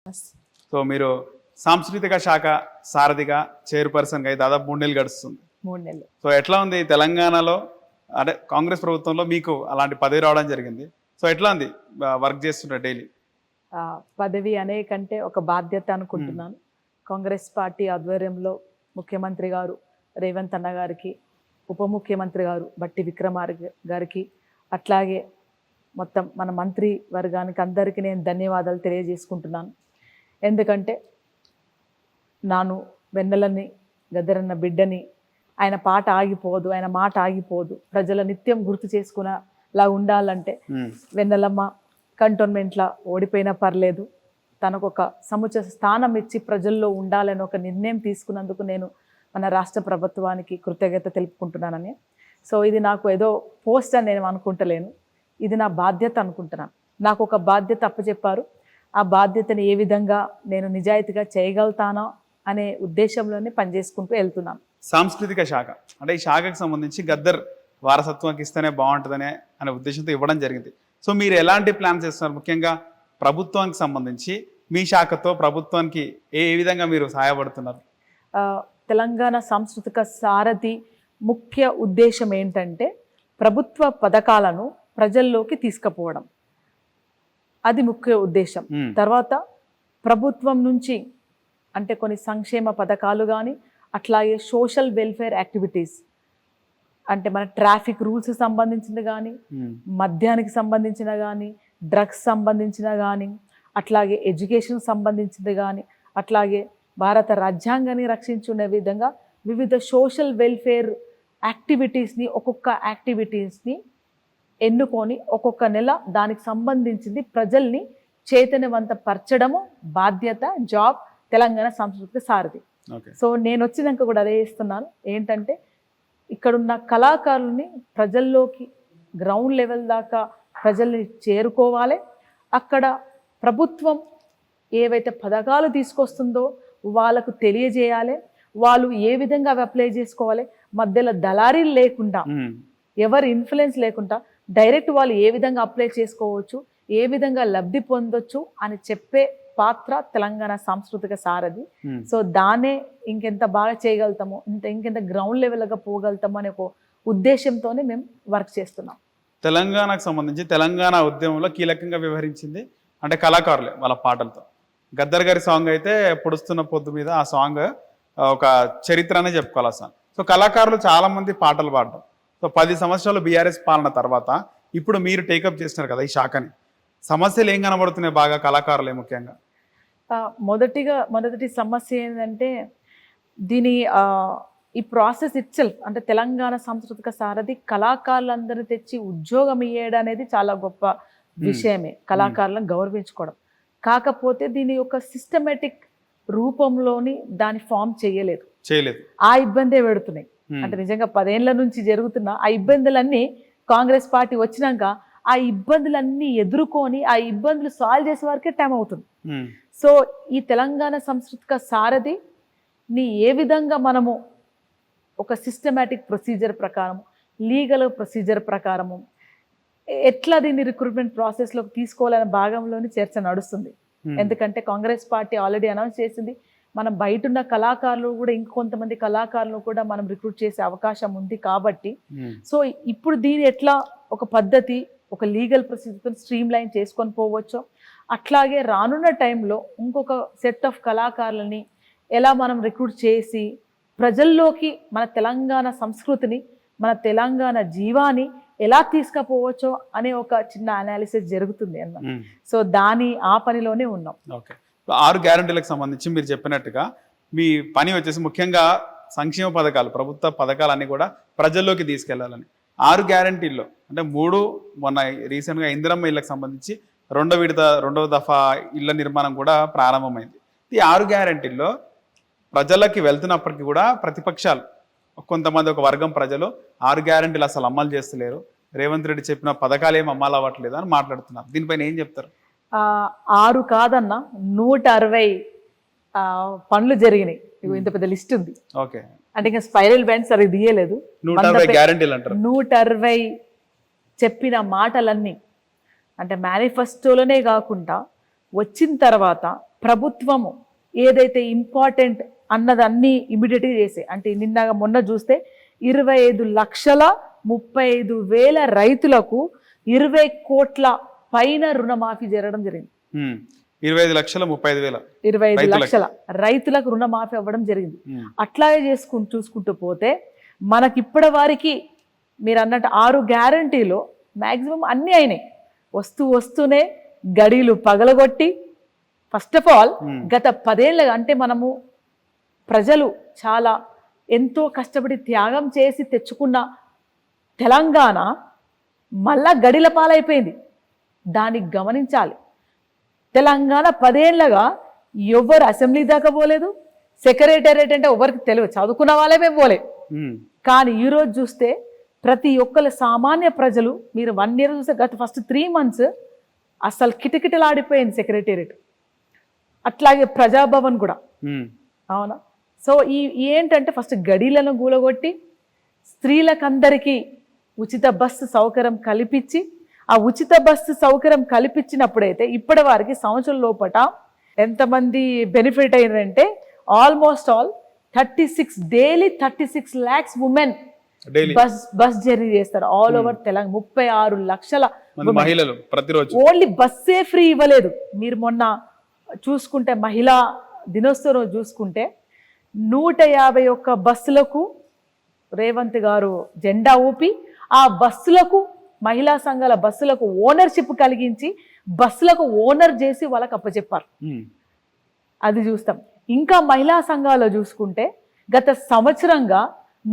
So మీరు సాంస్కృతిక శాఖ సారథిగా చైర్పర్సన్గా దాదాపు 3 నెలలు గడుస్తుంది. 3 నెలలు. సో ఎట్లా ఉంది తెలంగాణలో, అంటే కాంగ్రెస్ ప్రభుత్వంలో మీకు అలాంటి పదవి రావడం జరిగింది. సో ఎట్లా ఉంది వర్క్ చేస్తుంటారు డైలీ? పదవి అనే కంటే ఒక బాధ్యత అనుకుంటున్నాను. కాంగ్రెస్ పార్టీ ఆధ్వర్యంలో ముఖ్యమంత్రి గారు రేవంత్ అన్న గారికి, ఉప ముఖ్యమంత్రి గారు బట్టి విక్రమార్క గారికి, అట్లాగే మొత్తం మన మంత్రి వర్గానికి అందరికీ నేను ధన్యవాదాలు తెలియజేసుకుంటున్నాను. ఎందుకంటే నాను వెన్నెలని గద్దరన్న బిడ్డని, ఆయన పాట ఆగిపోదు, ఆయన మాట ఆగిపోదు, ప్రజల నిత్యం గుర్తు చేసుకునేలా ఉండాలంటే వెన్నెలమ్మ కంటోన్మెంట్లో ఓడిపోయినా పర్లేదు, తనకు ఒక సముచిత స్థానం ఇచ్చి ప్రజల్లో ఉండాలని ఒక నిర్ణయం తీసుకున్నందుకు నేను మన రాష్ట్ర ప్రభుత్వానికి కృతజ్ఞత తెలుపుకుంటున్నానని. సో ఇది నాకు ఏదో పోస్ట్ అని నేను అనుకుంటలేను, ఇది నా బాధ్యత అనుకుంటున్నాను. నాకు ఒక బాధ్యత అప్పచెప్పారు, ఆ బాధ్యతని ఏ విధంగా నేను నిజాయితీగా చేయగలుగుతానో అనే ఉద్దేశంలోనే పనిచేసుకుంటూ వెళ్తున్నాను. సాంస్కృతిక శాఖ అంటే ఈ శాఖకు సంబంధించి గద్దర్ వారసత్వానికి ఇస్తేనే బాగుంటుందనే అనే ఉద్దేశంతో ఇవ్వడం జరిగింది. సో మీరు ఎలాంటి ప్లాన్స్ చేస్తున్నారు? ముఖ్యంగా ప్రభుత్వానికి సంబంధించి మీ శాఖతో ప్రభుత్వానికి ఏ విధంగా మీరు సహాయపడుతున్నారు? తెలంగాణ సాంస్కృతిక సారథి ముఖ్య ఉద్దేశం ఏంటంటే ప్రభుత్వ పథకాలను ప్రజల్లోకి తీసుకుపోవడం, అది ముఖ్య ఉద్దేశం. తర్వాత ప్రభుత్వం నుంచి అంటే కొన్ని సంక్షేమ పథకాలు కానీ, అట్లాగే సోషల్ వెల్ఫేర్ యాక్టివిటీస్ అంటే మన ట్రాఫిక్ రూల్స్ సంబంధించింది కానీ, మద్యానికి సంబంధించిన కానీ, డ్రగ్స్ సంబంధించిన కానీ, అట్లాగే ఎడ్యుకేషన్ సంబంధించింది కానీ, అట్లాగే భారత రాజ్యాంగాన్ని రక్షించుకునే విధంగా వివిధ సోషల్ వెల్ఫేర్ యాక్టివిటీస్ని, ఒక్కొక్క యాక్టివిటీస్ని ఎన్నుకొని ఒక్కొక్క నెల దానికి సంబంధించింది ప్రజల్ని చైతన్యవంతపరచడము బాధ్యత, జాబ్ తెలంగాణ సాంస్కృతిక సారథి. సో నేను వచ్చినాక కూడా అదే చేస్తున్నాను. ఏంటంటే ఇక్కడున్న కళాకారుల్ని ప్రజల్లోకి గ్రౌండ్ లెవెల్ దాకా ప్రజల్ని చేరుకోవాలి. అక్కడ ప్రభుత్వం ఏవైతే పథకాలు తీసుకొస్తుందో వాళ్ళకు తెలియజేయాలి, వాళ్ళు ఏ విధంగా అవి అప్లై చేసుకోవాలి, మధ్యలో దళారీలు లేకుండా, ఎవరి ఇన్ఫ్లుయెన్స్ లేకుండా డైరెక్ట్ వాళ్ళు ఏ విధంగా అప్లై చేసుకోవచ్చు, ఏ విధంగా లబ్ధి పొందొచ్చు అని చెప్పే పాత్ర తెలంగాణ సాంస్కృతిక సారథి. సో దాన్నే ఇంకెంత బాగా చేయగలుగుతామో, ఇంకెంత గ్రౌండ్ లెవెల్గా పోగలుగుతామో అనే ఒక ఉద్దేశంతోనే మేము వర్క్ చేస్తున్నాం. తెలంగాణకు సంబంధించి తెలంగాణ ఉద్యమంలో కీలకంగా వ్యవహరించింది అంటే కళాకారులే వాళ్ళ పాటలతో. గద్దర్ గారి సాంగ్ అయితే పొడుస్తున్న పొద్దు మీద, ఆ సాంగ్ ఒక చరిత్ర అనే చెప్పుకోవాలి ఆ సాంగ్. సో కళాకారులు చాలా మంది పాటలు పాడటం. సో 10 సంవత్సరాలు బీఆర్ఎస్ పాలన తర్వాత ఇప్పుడు మీరు టేకప్ చేస్తున్నారు కదా ఈ శాఖని, సమస్యలు ఏం కనబడుతున్నాయి బాగా కళాకారులే ముఖ్యంగా? మొదటి సమస్య ఏంటంటే ఈ ప్రాసెస్ ఇట్సెల్ఫ్ అంటే తెలంగాణ సాంస్కృతిక సారథి కళాకారులందరినీ తెచ్చి ఉద్యోగం ఇయ్యడం అనేది చాలా గొప్ప విషయమే, కళాకారులను గౌరవించుకోవడం. కాకపోతే దీని యొక్క సిస్టమేటిక్ రూపంలోని దాన్ని ఫామ్ చేయలేదు, ఆ ఇబ్బందే పెడుతున్నాయి. అంటే నిజంగా 10 ఏళ్ల నుంచి జరుగుతున్న ఆ ఇబ్బందులన్నీ కాంగ్రెస్ పార్టీ వచ్చినాక ఆ ఇబ్బందులన్నీ ఎదుర్కొని ఆ ఇబ్బందులు సాల్వ్ చేసే వరకే టైం అవుతుంది. సో ఈ తెలంగాణ సాంస్కృతిక సారథిని ఏ విధంగా మనము ఒక సిస్టమేటిక్ ప్రొసీజర్ ప్రకారం, లీగల్ ప్రొసీజర్ ప్రకారము ఎట్లా దీన్ని రిక్రూట్మెంట్ ప్రాసెస్లోకి తీసుకోవాలనే భాగంలోని చర్చ నడుస్తుంది. ఎందుకంటే కాంగ్రెస్ పార్టీ ఆల్రెడీ అనౌన్స్ చేసింది, మనం బయట ఉన్న కళాకారులు కూడా ఇంకొంతమంది కళాకారులు కూడా మనం రిక్రూట్ చేసే అవకాశం ఉంది. కాబట్టి సో ఇప్పుడు దీని ఎట్లా ఒక పద్ధతి, ఒక లీగల్ ప్రొసీజర్ స్ట్రీమ్ లైన్ చేసుకొని పోవచ్చో, అట్లాగే రానున్న టైంలో ఇంకొక సెట్ ఆఫ్ కళాకారులని ఎలా మనం రిక్రూట్ చేసి ప్రజల్లోకి మన తెలంగాణ సంస్కృతిని, మన తెలంగాణ జీవాన్ని ఎలా తీసుకుపోవచ్చో అనే ఒక చిన్న అనాలిసిస్ జరుగుతుంది అన్న. సో ఆ పనిలోనే ఉన్నాం. ఓకే, 6 గ్యారంటీలకు సంబంధించి మీరు చెప్పినట్టుగా మీ పని వచ్చేసి ముఖ్యంగా సంక్షేమ పథకాలు, ప్రభుత్వ పథకాలన్నీ కూడా ప్రజల్లోకి తీసుకెళ్లాలని. 6 గ్యారంటీల్లో అంటే 3 మొన్న రీసెంట్గా ఇందిరమ్మ ఇళ్ళకి సంబంధించి రెండవ దఫా ఇళ్ల నిర్మాణం కూడా ప్రారంభమైంది. ఈ 6 గ్యారంటీల్లో ప్రజలకి వెళ్తున్నప్పటికీ కూడా ప్రతిపక్షాలు కొంతమంది, ఒక వర్గం ప్రజలు 6 గ్యారంటీలు అసలు అమలు చేస్తలేరు, రేవంత్ రెడ్డి చెప్పిన పథకాలు ఏం అమలు అవ్వట్లేదు అని మాట్లాడుతున్నారు. దీనిపైన ఏం చెప్తారు? 6 కాదన్న 160 పనులు జరిగినాయి. ఇంత పెద్ద లిస్ట్ ఉంది. ఓకే, అంటే ఇంకా స్పైరల్ బ్యాండ్స్ అది తీయలేదు. 160 గ్యారంటీలు అంటారు. 160 చెప్పిన మాటలన్నీ అంటే మేనిఫెస్టోలోనే కాకుండా వచ్చిన తర్వాత ప్రభుత్వము ఏదైతే ఇంపార్టెంట్ అన్నదన్నీ ఇమీడియట్గా చేసే, అంటే మొన్న చూస్తే 25,35,000 రైతులకు 20 కోట్ల పైన రుణమాఫీ జరగడం జరిగింది. 25 లక్షల రైతులకు రుణమాఫీ అవ్వడం జరిగింది. అట్లాగే చూసుకుంటూ పోతే మనకి ఇప్పటి వారికి మీరు అన్నట్టు 6 గ్యారంటీలో మ్యాక్సిమం అన్నీ అయినాయి. వస్తూనే గడీలు పగలగొట్టి, ఫస్ట్ ఆఫ్ ఆల్ గత 10 ఏళ్ళగా అంటే మనము ప్రజలు చాలా ఎంతో కష్టపడి త్యాగం చేసి తెచ్చుకున్న తెలంగాణ మళ్ళా గడిల పాలైపోయింది. దానికి గమనించాలి. తెలంగాణ 10 ఏళ్ళగా ఎవరు అసెంబ్లీ దాకా పోలేదు, సెక్రటేరియట్ అంటే ఎవరికి తెలియదు, చదువుకున్న వాళ్ళే మేము పోలే. కానీ ఈరోజు చూస్తే ప్రతి ఒక్కరు సామాన్య ప్రజలు, మీరు 1 ఇయర్ చూస్తే గత ఫస్ట్ 3 మంత్స్ అసలు కిటకిటలాడిపోయింది సెక్రటేరియట్. అట్లాగే ప్రజాభవన్ కూడా, అవునా? సో ఏంటంటే ఫస్ట్ గడీలను గూలగొట్టి స్త్రీలకందరికీ ఉచిత బస్సు సౌకర్యం కల్పించి, ఆ ఉచిత బస్సు సౌకర్యం కల్పించినప్పుడైతే ఇప్పటి వారికి సంవత్సరం లోపట ఎంతమంది బెనిఫిట్ అయినారంటే almost all 36 lakhs women bus journey చేస్తారు ఆల్ ఓవర్ తెలంగాణ. 36 లక్షల మహిళలు ప్రతిరోజు. ఓన్లీ బస్సే ఫ్రీ ఇవ్వలేదు. మీరు మొన్న చూసుకుంటే మహిళా దినోత్సవం చూసుకుంటే 151 బస్సులకు రేవంత్ గారు జెండా ఊపి, ఆ బస్సులకు మహిళా సంఘాల బస్సులకు ఓనర్షిప్ కలిగించి బస్సులకు ఓనర్ చేసి వాళ్ళకి అప్పచెప్పారు. అది చూస్తాం. ఇంకా మహిళా సంఘాలు చూసుకుంటే గత సంవత్సరంగా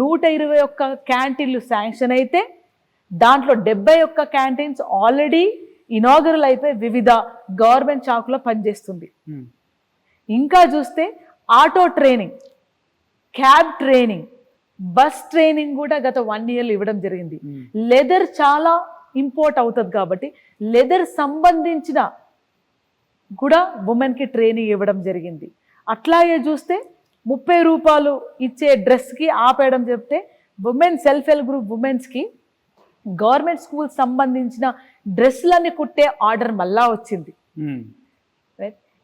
121 క్యాంటీన్లు శాంక్షన్ అయితే దాంట్లో 71 క్యాంటీన్స్ ఆల్రెడీ ఇనాగరల్ అయిపోయి వివిధ గవర్నమెంట్ శాఖలో పనిచేస్తుంది. ఇంకా చూస్తే auto training, cab training, bus training కూడా గత 1 year ఇవ్వడం జరిగింది. లెదర్ చాలా ఇంపోర్ట్ అవుతుంది కాబట్టి లెదర్ సంబంధించిన కూడా ఉమెన్కి ట్రైనింగ్ ఇవ్వడం జరిగింది. అట్లాగే చూస్తే 30 రూపాయలు ఇచ్చే డ్రెస్కి ఆపేయడం చెప్తే ఉమెన్ సెల్ఫ్ హెల్ప్ గ్రూప్ ఉమెన్స్కి గవర్నమెంట్ స్కూల్ సంబంధించిన డ్రెస్సులన్నీ కుట్టే ఆర్డర్ మళ్ళా వచ్చింది.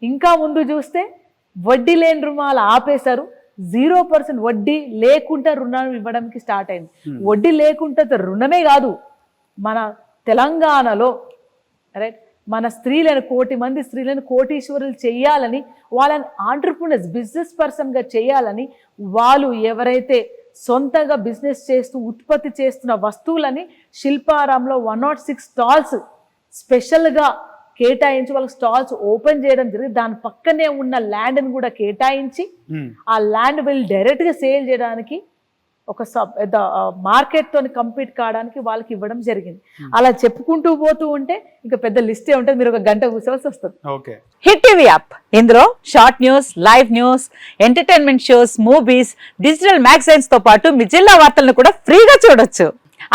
ఇంకా ముందు చూస్తే వడ్డీ లేని రుణాలు ఆపేశారు. 0% వడ్డీ లేకుండా రుణం ఇవ్వడానికి స్టార్ట్ అయింది. వడ్డీ లేకుండా రుణమే కాదు, మన తెలంగాణలో రైట్ మన స్త్రీలను 1 కోటి మంది స్త్రీలను కోటీశ్వరులు చేయాలని, వాళ్ళని ఆంటర్ప్రినర్స్ బిజినెస్ పర్సన్గా చేయాలని, వాళ్ళు ఎవరైతే సొంతంగా బిజినెస్ చేస్తూ ఉత్పత్తి చేస్తున్న వస్తువులని శిల్పారాంలో 106 స్టాల్స్ స్పెషల్గా కేటాయించి వాళ్ళకి స్టాల్స్ ఓపెన్ చేయడం జరిగింది. దాని పక్కనే ఉన్న ల్యాండ్ని కూడా కేటాయించి ఆ ల్యాండ్ వెళ్ళి డైరెక్ట్గా సేల్ చేయడానికి ఒక మార్కెట్తో కంపీట్ కావడానికి వాళ్ళకి ఇవ్వడం జరిగింది. అలా చెప్పుకుంటూ పోతూ ఉంటే ఇంకా పెద్ద లిస్టే ఉంటుంది, మీరు 1 గంట కూర్చోవలసి వస్తుంది. హిట్ టీవీ యాప్, ఇందులో short news, live news, entertainment shows, movies, digital magazines తో పాటు మీ జిల్లా వార్తలను కూడా ఫ్రీగా చూడొచ్చు.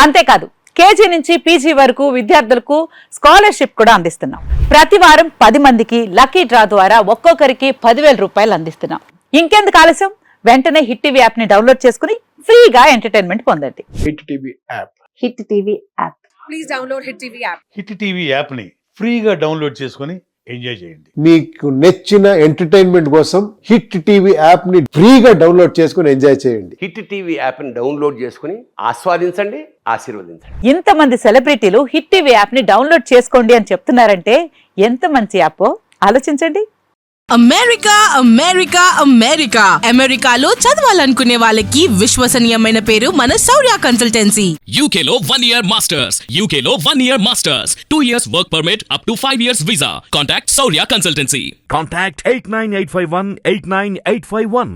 అంతేకాదు కేజీ నుంచి పీజీ వరకు విద్యార్థులకు స్కాలర్షిప్ కూడా అందిస్తున్నాం. ప్రతి వారం 10 మందికి లక్కీ డ్రా ద్వారా ఒక్కొక్కరికి 10,000 రూపాయలు అందిస్తున్నాం. ఇంకెందుకు ఆలస్యం, వెంటనే హిట్ టీవీ యాప్ ని డౌన్లోడ్ చేసుకుని ఫ్రీగా ఎంటర్టైన్మెంట్ పొందండి. Hit TV app. Hit TV app. Please download hit TV app. Hit TV app ని ఫ్రీగా డౌన్లోడ్ చేసుకుని ఎంజాయ్ చేయండి. మీకు నచ్చిన ఎంటర్టైన్మెంట్ కోసం హిట్ టీవీ యాప్ ని ఫ్రీగా డౌన్లోడ్ చేసుకుని ఎంజాయ్ చేయండి. హిట్ టీవీ యాప్ ని డౌన్లోడ్ చేసుకుని ఆస్వాదించండి, ఆశీర్వదించండి. ఇంతమంది సెలబ్రిటీలు హిట్ టీవీ యాప్ ని డౌన్లోడ్ చేసుకోండి అని చెప్తున్నారంటే ఎంత మంచి యాప్ ఆలోచించండి. అమెరికా అమెరికా అమెరికా అమెరికాలో చదవాలనుకునే వాళ్ళకి విశ్వసనీయమైన పేరు మన శౌర్య కన్సల్టెన్సీ. UK లో 1 year masters. UK లో 1 year masters. 2 years work permit up to 5 years visa. Contact Saurya Consultancy. Contact 89851 89851.